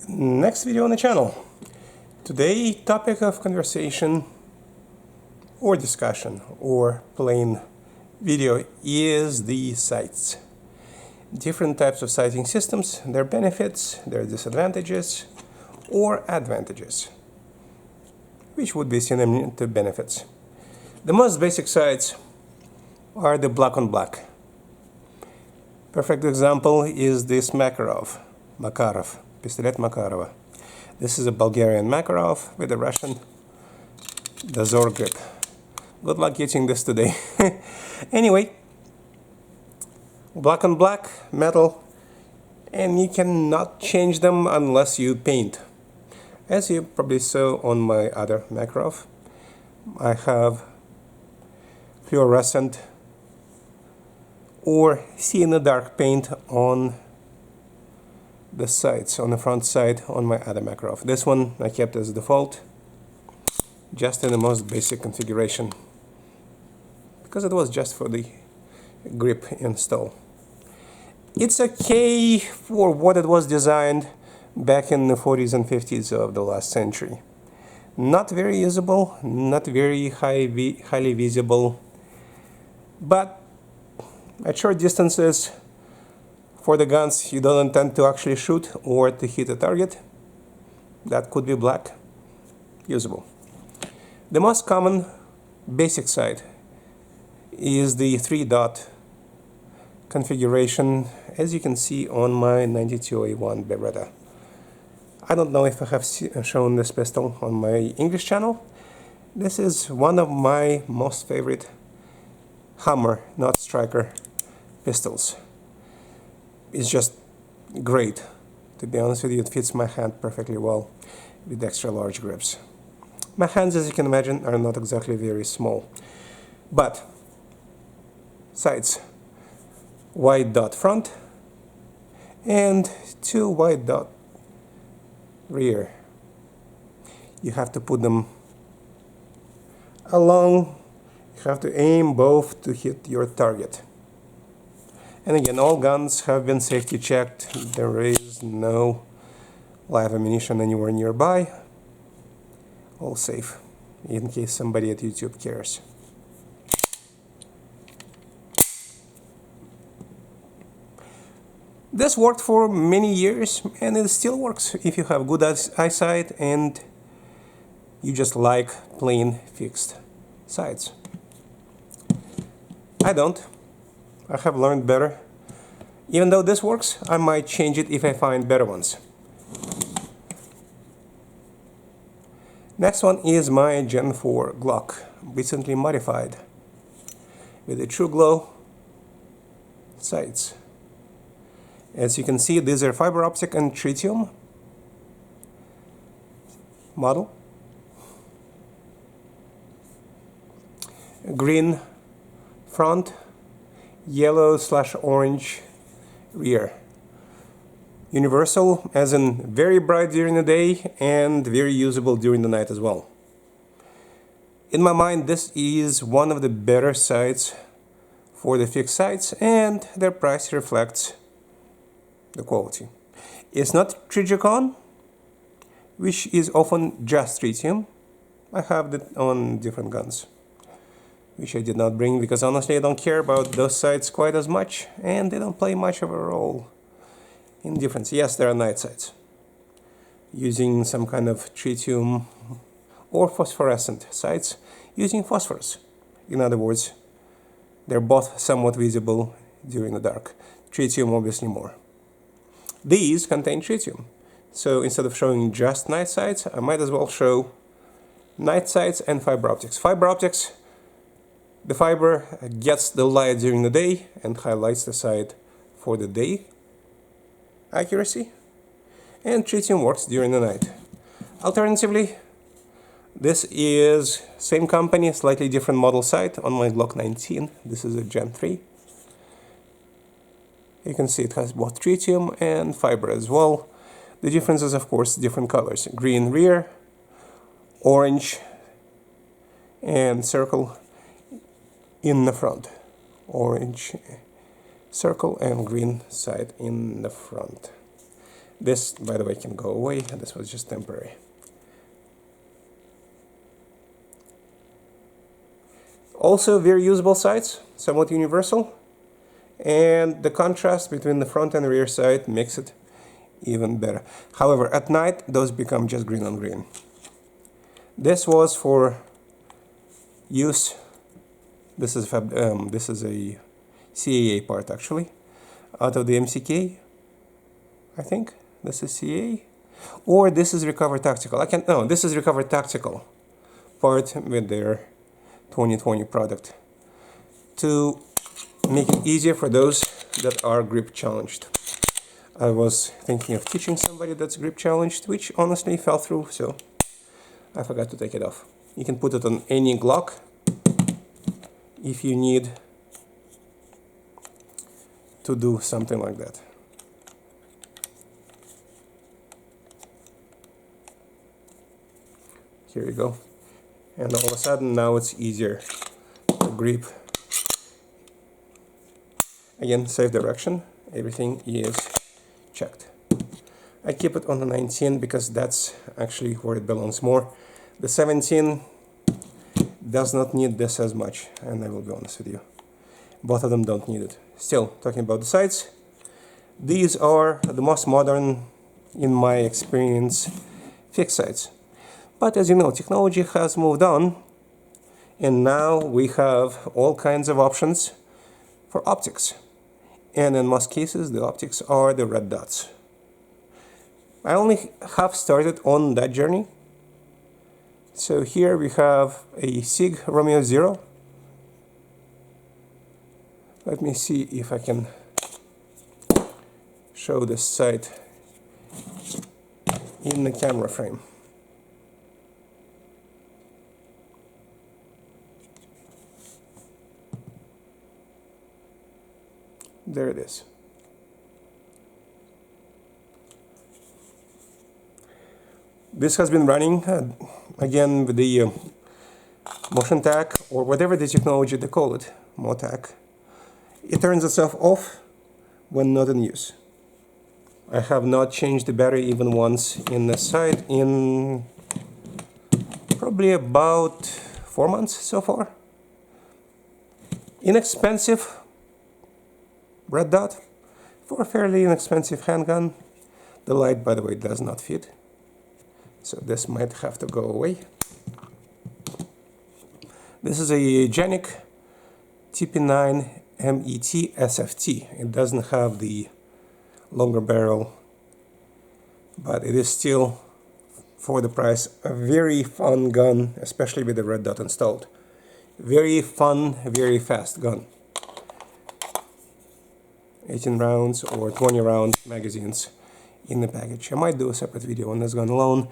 Next video on the channel. Today, topic of conversation or discussion or plain video is the sights. Different types of sighting systems, their benefits, their disadvantages or advantages, which would be synonym to benefits. The most basic sights are the black on black. Perfect example is this Makarov, Pistolet Makarova. This is a Bulgarian Makarov with a Russian Dozor grip. Good luck getting this today. Anyway, black on black, metal, and you cannot change them unless you paint. As you probably saw on my other Makarov, I have fluorescent or see-in-the-dark paint on the sides, on the front side on my other Makarov. This one I kept as default, just in the most basic configuration, because it was just for the grip install. It's okay for what it was designed back in the 40s and 50s of the last century. Not very usable, not very highly visible, but at short distances, for the guns you don't intend to actually shoot or to hit a target, that could be black, usable. The most common basic sight is the 3-dot configuration, as you can see on my 92A1 Beretta. I don't know if I have shown this pistol on my English channel. This is one of my most favorite hammer, not striker, pistols. It's just great. To be honest with you, it fits my hand perfectly well with extra large grips. My hands, as you can imagine, are not exactly very small. But sights, wide dot front and 2 wide dot rear. You have to put them along. You have to aim both to hit your target. And again, all guns have been safety checked. There is no live ammunition anywhere nearby. All safe, in case somebody at YouTube cares. This worked for many years, and it still works if you have good eyesight and you just like plain fixed sights. I don't. I have learned better. Even though this works, I might change it if I find better ones. Next one is my Gen 4 Glock, recently modified with a True Glow sights. As you can see, these are fiber optic and tritium model. Green front, yellow/orange rear. Universal, as in very bright during the day and very usable during the night as well. In my mind, this is one of the better sights for the fixed sights, and their price reflects the quality. It's not Trigicon, which is often just tritium. I have that on different guns, which I did not bring because honestly I don't care about those sights quite as much, and they don't play much of a role in difference. Yes, there are night sights using some kind of tritium or phosphorescent sights using phosphorus. In other words, they're both somewhat visible during the dark. Tritium obviously more. These contain tritium, so instead of showing just night sights, I might as well show night sights and fiber optics. Fiber optics, the fiber gets the light during the day and highlights the sight for the day accuracy, and tritium works during the night. Alternatively, this is same company, slightly different model sight on my Glock 19. This is a Gen 3. You can see it has both tritium and fiber as well. The difference is, of course, different colors. Green rear, orange, and circle in the front. Orange circle and green sight in the front. This, by the way, can go away. This was just temporary. Also very usable sights, somewhat universal. And the contrast between the front and rear sight makes it even better. However, at night, those become just green on green. This was for use. This is a CAA part actually, out of the MCK. I think this is CAA, or this is Recover Tactical. No, this is Recover Tactical part with their 2020 product to make it easier for those that are grip challenged. I was thinking of teaching somebody that's grip challenged, which honestly fell through, so I forgot to take it off. You can put it on any Glock if you need to do something like that. Here you go. And all of a sudden now it's easier to grip. Again, safe direction, everything is checked. I keep it on the 19 because that's actually where it belongs more. The 17 does not need this as much, and I will be honest with you. Both of them don't need it. Still, talking about the sights, these are the most modern, in my experience, fixed sights. But as you know, technology has moved on, and now we have all kinds of options for optics. And in most cases, the optics are the red dots. I only have started on that journey. So here we have a Sig Romeo Zero. Let me see if I can show this sight in the camera frame. There it is. This has been running again with the motion tack, or whatever the technology they call it, MOTAC. It turns itself off when not in use. I have not changed the battery even once in the sight in probably about 4 months so far. Inexpensive red dot for a fairly inexpensive handgun. The light, by the way, does not fit, so this might have to go away. This is a Genic TP9 MET SFT. It doesn't have the longer barrel, but it is still, for the price, a very fun gun, especially with the red dot installed. Very fun, very fast gun. 18 rounds or 20 round magazines in the package. I might do a separate video on this gun alone.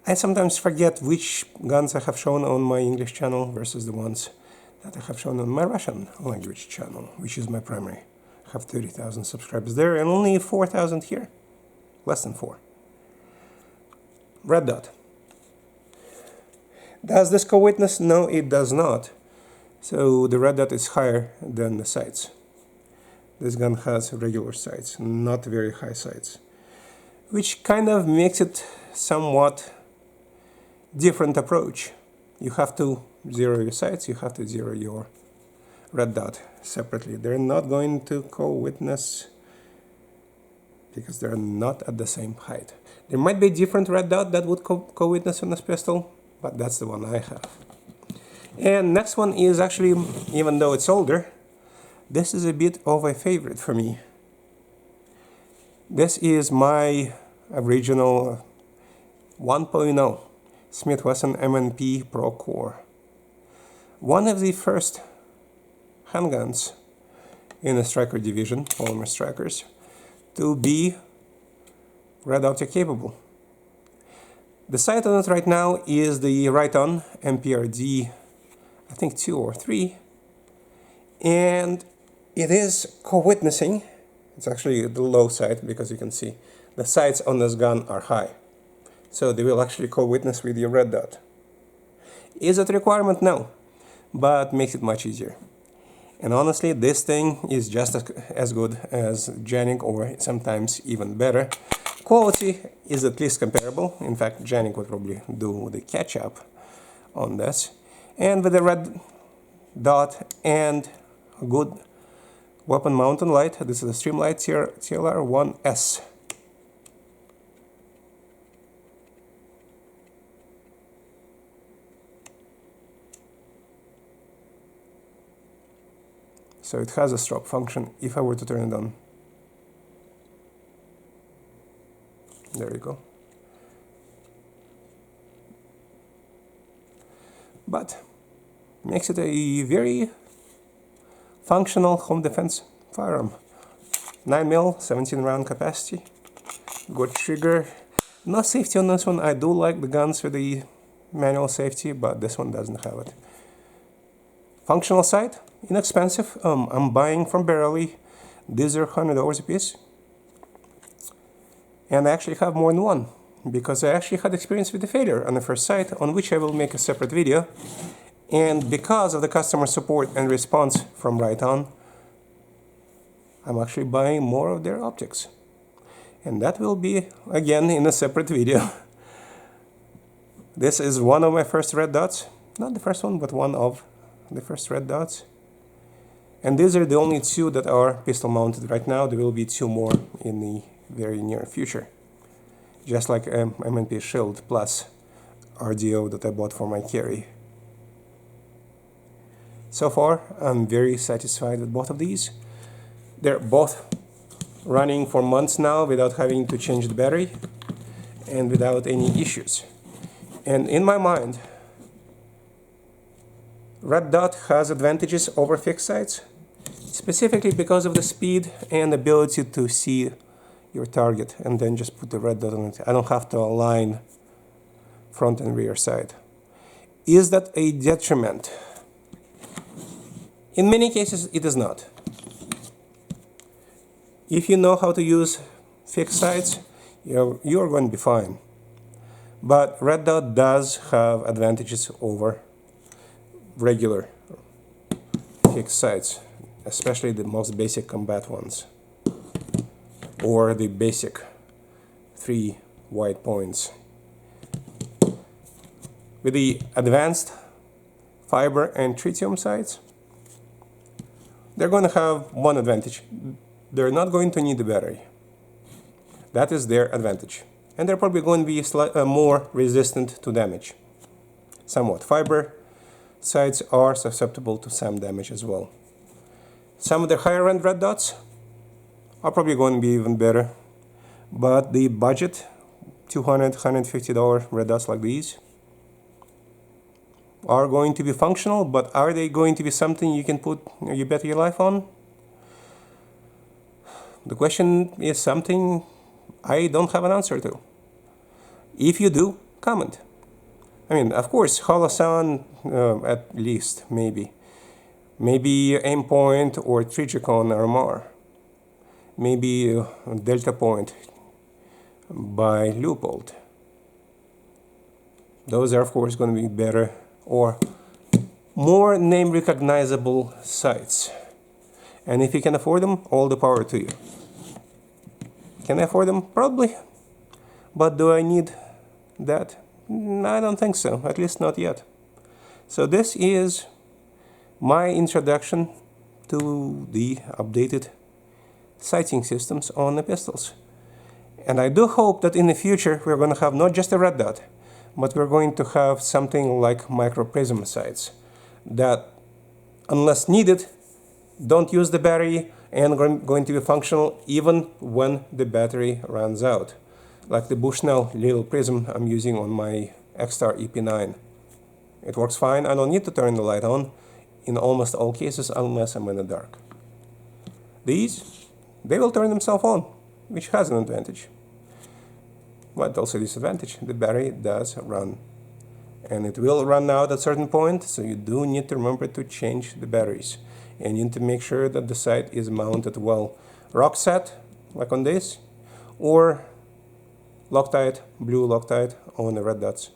I sometimes forget which guns I have shown on my English channel versus the ones that I have shown on my Russian language channel, which is my primary. I have 30,000 subscribers there and only 4,000 here. Less than 4. Red dot. Does this co-witness? No, it does not. So the red dot is higher than the sights. This gun has regular sights, not very high sights, which kind of makes it somewhat different approach. You have to zero your sights, you have to zero your red dot separately. They're not going to co-witness because they're not at the same height. There might be a different red dot that would co-witness on this pistol, but that's the one I have. And next one is actually, even though it's older, this is a bit of a favorite for me. This is my original 1.0 Wesson MMP Pro Core. One of the first handguns in the striker division, polymer strikers, to be red optic capable. The sight on it right now is the Right-On MPRD, I think 2 or 3, and it is co-witnessing. It's actually the low sight because you can see the sights on this gun are high. So they will actually co-witness with your red dot. Is it a requirement? No, but makes it much easier. And honestly, this thing is just as good as Genic, or sometimes even better. Quality is at least comparable. In fact, Janik would probably do the catch-up on this. And with a red dot and a good weapon mountain light, this is the Streamlight TLR1S. So it has a strobe function if I were to turn it on. There you go. But makes it a very functional home defense firearm. 9mm, 17 round capacity, good trigger. No safety on this one. I do like the guns with the manual safety, but this one doesn't have it. Functional sight, inexpensive. I'm buying from Barely. These are $100 a piece. And I actually have more than one, because I actually had experience with the failure on the first sight, on which I will make a separate video. And because of the customer support and response from Right On, I'm actually buying more of their optics. And that will be, again, in a separate video. This is one of my first red dots. Not the first one, but one of the first red dots. And these are the only two that are pistol mounted right now. There will be two more in the very near future. Just like MMP Shield Plus RDO that I bought for my carry. So far, I'm very satisfied with both of these. They're both running for months now without having to change the battery and without any issues. And in my mind, red dot has advantages over fixed sights, specifically because of the speed and ability to see your target and then just put the red dot on it. I don't have to align front and rear sight. Is that a detriment? In many cases, it is not. If you know how to use fixed sights, you're going to be fine. But red dot does have advantages over regular fixed sights, especially the most basic combat ones, or the basic 3 white points. With the advanced fiber and tritium sights, they're going to have one advantage. They're not going to need the battery. That is their advantage. And they're probably going to be more resistant to damage. Somewhat. Fiber sights are susceptible to some damage as well. Some of the higher end red dots are probably going to be even better. But the budget, $200, $150 red dots like these, are going to be functional, but are they going to be something you can put you bet your life on? The question is something I don't have an answer to. If you do, comment. I mean, of course, Holosun at least, maybe. Maybe Aimpoint or Trigicon RMR. Maybe Delta Point by Leupold. Those are, of course, going to be better or more name recognizable sites. And if you can afford them, all the power to you. Can I afford them? Probably. But do I need that? I don't think so, at least not yet. So this is my introduction to the updated sighting systems on the pistols. And I do hope that in the future we're going to have not just a red dot, but we're going to have something like microprism sights that, unless needed, don't use the battery and going to be functional even when the battery runs out. Like the Bushnell little prism I'm using on my X-Star EP9. It works fine. I don't need to turn the light on in almost all cases unless I'm in the dark. These, they will turn themselves on, which has an advantage. But also disadvantage, the battery does run. And it will run out at a certain point, so you do need to remember to change the batteries. And you need to make sure that the sight is mounted well. Rock set, like on this, or Loctite, blue Loctite on the red dots.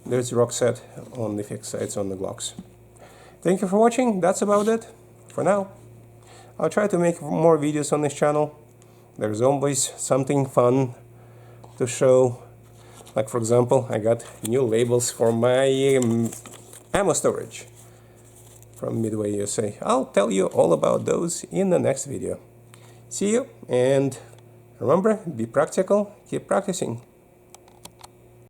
There's rock set on the fixed sights on the Glocks. Thank you for watching. That's about it for now. I'll try to make more videos on this channel. There's always something fun to show. Like for example, I got new labels for my ammo storage from Midway USA. I'll tell you all about those in the next video. See you, and remember, be practical, keep practicing.